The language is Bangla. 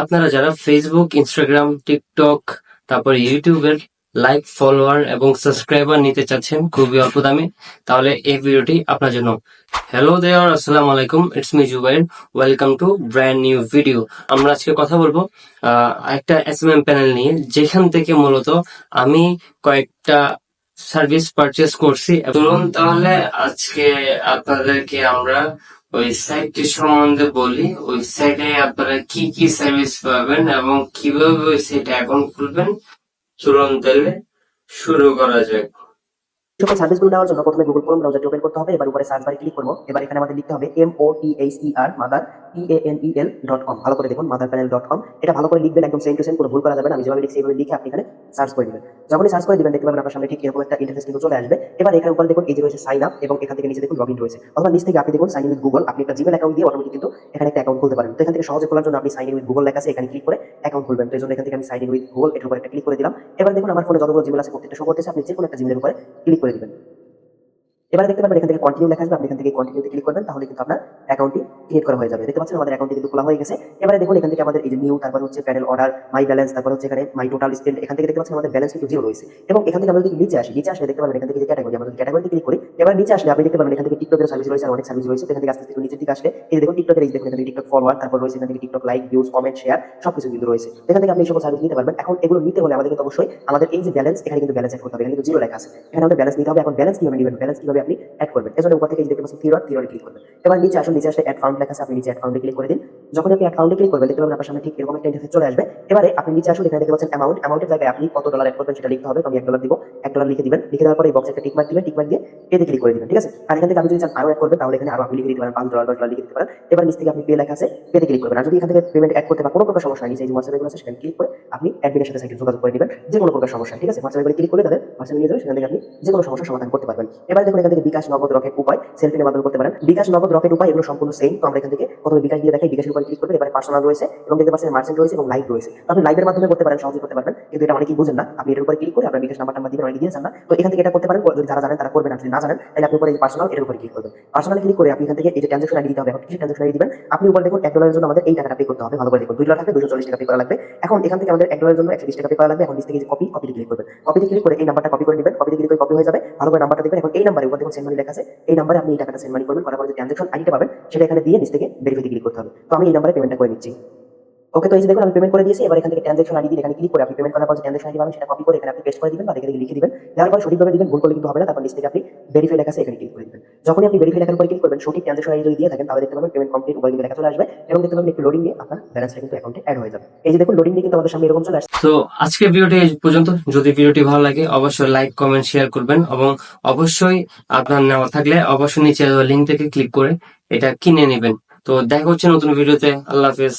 আপনারা যারা ফেসবুক, ইনস্টাগ্রাম, টিকটক, তারপর ইউটিউবের লাইক, ফলোয়ার এবং সাবস্ক্রাইবার নিতে চাচ্ছেন খুবই অল্প দামে, তাহলে এই ভিডিওটি আপনার জন্য। হ্যালো দেয়ার, আসসালামু আলাইকুম, it's me Zubair. Welcome to brand new video. আমরা আজকে কথা বলবো একটা এসএমএম প্যানেল নিয়ে, যেখান থেকে মূলত আমি কয়েকটা সার্ভিস পারচেস করছি। চলুন তাহলে আজকে আপনাদেরকে আমরা ওই সাইটটি সম্বন্ধে বলি। ওই সাইটে আপনারা কি কি সার্ভিস পাবেন এবং কিভাবে ওই সাইটে অ্যাকাউন্ট খুলবেন। চলুন তাহলে শুরু করা যাক। সকল সার্ভিসগুলো নেওয়ার জন্য প্রথমে গুগল ক্রোম ব্রাউজারটি ওপেন করতে হবে। এবার উপরে সার্চ বারে ক্লিক করবো। এবার এখানে আমাদের লিখতে হবে MOTHER মাদার PANEL.com। ভালো করে দেখুন, motherpanel.com। এটা ভালো করে লিখবেন, একদম সেম টু সেম, কোনো ভুল করা যাবে না। আমি যেভাবে লিখছি এইভাবে লিখে আপনি এখানে সার্চ করে দিবেন। যখনই সার্চ করে দিবেন দেখতে পাবেন আপনার সামনে ঠিক এরকম একটা ইন্টারফেস কিন্তু চলে আসবে। এবার এখানে উপরে দেখুন এই যে রয়েছে সাইন আপ, এবং এখান থেকে নিচে দেখুন লগইন রয়েছে, অথবা নিচ থেকে আপনি দেখুন সাইন ইন উইথ গুগল। আপনি একটা জিমেল অ্যাকাউন্ট দিয়ে অটোমেটিক কিন্তু এখানে একটা অ্যাকাউন্ট খুলতে পারেন। তো এখান থেকে সহজে খোলার জন্য আপনি সাইন ইন উইথ গুগল লেখা আছে, এখানে ক্লিক করে অ্যাকাউন্ট খুলবেন। তো এই জন্য এখান থেকে আমি সাইন ইন উইথ গুগল এটার উপরে একটা ক্লিক করে দিলাম। এবার দেখুন আমার ফোনে যতগুলো জিমেল আছে প্রত্যেকটা শো করতেছে। আপনি যে কোনো একটা জিমেলের উপরে ক্লিক করে দিবেন। এবারে দেখতে পাবেন এখান থেকে কন্টিনিউ লেখা আসবে, আপনি এখান থেকে কন্টিনিউতে ক্লিক করবেন, তাহলে কিন্তু আপনার অ্যাকাউন্টটি ক্রিয়েট করা হয়ে যাবে। দেখতে পাচ্ছেন আমাদের অ্যাকাউন্টটি কিন্তু খোলা হয়ে গেছে। এবারে দেখুন এখান থেকে আমাদের এই যে নিউ, তারপর হচ্ছে প্যানেল অর্ডার, মাই ব্যালেন্স, তারপর হচ্ছে এখানে মাই টোটাল স্পেন্ড, এখান থেকে দেখতে পাচ্ছেন আমাদের ব্যালেন্স কিন্তু জিরো রয়েছে। এবং এখান থেকে আমরা যদি নিচে আসলে দেখতে পাবেন এখান থেকে যে ক্যাটাগরি, আমরা যদি ক্যাটাগরিতে ক্লিক করি, এবার নিচে আসলে আপনি দেখতে পাবেন এখান থেকে টিকটকের সার্ভিস রয়েছে, আর অনেক সার্ভিস রয়েছে। এখান থেকে আস্তে আস্তে নিচের দিকে আসলে এই যে দেখুন টিকটকের, এই দেখুন এখান থেকে টিকটক ফলোয়ার, তারপর রয়েছে এখান থেকে TikTok like, views, comment, share সবকিছু কিন্তু রয়েছে। এখান থেকে আপনি এই সকল সার্ভিস নিতে পারবেন। এখন এগুলো নিতে হলে আমাদের কিন্তু অবশ্যই আমাদের এই যে ব্যালেন্স, এখানে কিন্তু ব্যালেন্স এড করতে হবে। এখানে কিন্তু জিরো লেখা আছে, এখানে আমাদের ব্যালেন্স নিতে হবে। এখন ব্যালেন্স কিভাবে নেবেন, ব্যালেন্স কিভাবে আপনি অ্যাড করবেন, এজন্য উপর থেকে এই দেখতে পাচ্ছেন থিওরি ক্লিক করবেন। এবার নিচে আসুন, নিচে আসলে অ্যাড ফান্ড লেখা আছে, আপনি নিচে অ্যাড ফান্ডে ক্লিক করে দিন। যখন আপনি অ্যাড ফান্ডে ক্লিক করবেন দেখতে পাবেন আপনার সামনে ঠিক এরকম একটা ইন্টারফেস চলে আসবে। এবারে আপনি নিচে আসুন, এখানে দেখতে পাচ্ছেন অ্যামাউন্ট, অ্যামাউন্টের জায়গায় আপনি কত ডলার অ্যাড করবেন সেটা লিখতে হবে। তো আমি $1 দিব, $1 লিখে দিবেন। লিখে দেওয়ার পরে এই বক্সে একটা টিক মার্ক দিবেন, টিক মার্ক দিয়ে পেতে ক্লিক করে দিবেন। ঠিক আছে? আর এখান থেকে আপনি যদি চান আরো অ্যাড করবেন তাহলে এখানে আরো আপনি লিখে দিতে পারেন, $5, $10 লিখে দিতে পারেন। এবার নিচ থেকে আপনি পে লেখা আছে, পেতে ক্লিক করবেন। আর যদি এখান থেকে পেমেন্ট অ্যাড করতে বা কোনো প্রকার সমস্যা হয়, নিচে এই যে হোয়াটসঅ্যাপ এগুলো আছে সেখানে ক্লিক করে আপনি অ্যাডমিনের সাথে যোগাযোগ করে দিবেন যে কোনো প্রকার সমস্যা। ঠিক আছে? হোয়াটসঅ্যাপ এগুলো ক্লিক করলে তাদের হোয়াটসঅ্যাপে নিয়ে যাবে, সেখান থেকে আপনি যে কোনো সমস্যার সমাধান করতে পারবেন। এবার দেখুন এখান থেকে বিকাশ, নগদ, রকেট, উপায়, সেলফিনের মাধ্যমে করতে পারেন। বিকাশ, নগদ, রকেট, উপায় এগুলো সম্পূর্ণ সেম। তো আমরা এখান থেকে প্রথমে বিকাশ দিয়ে দেখাই, বিকাশের উপরে ক্লিক করবেন। এবারে পার্সোনাল রয়েছে এবং দেখতে পাচ্ছেন মার্চেন্ট রয়েছে এবং লাইভ রয়েছে। তো আপনি লাইভের মাধ্যমে করতে পারেন, সহজে করতে পারবেন, কিন্তু এটা অনেকেই বুঝেন না। আপনি এর উপরে ক্লিক করে আপনার বিকাশ নাম্বার দিবেন, অনেকে দিয়েছেন না। তো এখান থেকে এটা করতে পারেন, যদি যারা জানেন তারা করবেন, আর যদি না জানেন তাহলে আপনি উপরে এই পার্সোনাল এর উপরে ক্লিক করবেন। পার্সোনালে ক্লিক করে আপনি এখান থেকে এই যে ট্রানজাকশন আইডি দিতে হবে। এখন কিছু ট্রানজাকশন আইডি দিবেন। আপনি উপরে দেখুন $1 জন্য আমাদের এই টাকাটা পে করতে হবে। ভালো করে দেখুন, $2 থাকলে $240 পে করা লাগবে। এখন এখান থেকে আমাদের $1 জন্য $120 পে করা লাগবে। এখন নিচ থেকে যে কপিতে ক্লিক করবেন, কপিতে ক্লিক করে এই নাম্বারটা কপি করে নেবেন। কপিতে ক্লিক করে কপি হয়ে যাবে, ভালো করে নাম্বারটা দেখবেন। এখন এই নাম্বারে উপরে দেখুন সেন্ড মানি লেখা আছে, এই নাম্বারে আপনি এই টাকাটা সেন্ড মানি করবেন। করার পরে যে ট্রানজাকশন আইডিটা পাবেন সেটা এখানে দিয়ে নিচ থেকে ভেরিফাইতে ক্লিক করতে হবে। তো আমি এই নাম্বারে পেমেন্টটা করে নিচ্ছি। ওকে, তো এই যে দেখুন আমি পেমেন্ট করে দিয়েছি। এবার এখান থেকে ট্রানজাকশন আইডি দিয়ে এখানে ক্লিক করে আপনি পেমেন্ট করার পর যে ট্রানজাকশন আইডি পাবেন সেটা কপি করে এখানে আপনি পেস্ট করে দিবেন বা এখানে লিখে দিবেন। দেওয়ার পর সঠিকভাবে দিবেন, ভুল করলে কিন্তু হবে না। তারপর নিচ থেকে আপনি ভেরিফাই লেখা আছে, এখানে ক্লিক করে দিবেন। যখনই আপনি ভেরিফাই লেখার উপর ক্লিক করবেন, সঠিক ট্রানজাকশন আইডি যদি দিয়ে থাকেন তাহলে দেখতে পাবেন পেমেন্ট কমপ্লিট উপরে লেখা চলে আসবে এবং দেখতে পাবেন একটু লোডিং নিয়ে আপনার ব্যালেন্সটা কিন্তু অ্যাকাউন্টে অ্যাড হয়ে যাবে। এই যে দেখুন লোডিং নিয়ে কিন্তু আমাদের সামনে এরকম চলে আসছে। তো আজকের ভিডিওটি এই পর্যন্ত। যদি ভিডিওটি ভালো লাগে অবশ্যই লাইক, কমেন্ট, শেয়ার করবেন এবং অবশ্যই আপনার নেওয়া থাকলে অবশ্যই নিচে লিঙ্ক থেকে ক্লিক করে এটা কিনে নেবেন। তো দেখা হচ্ছে নতুন ভিডিওতে। আল্লাহ হাফেজ।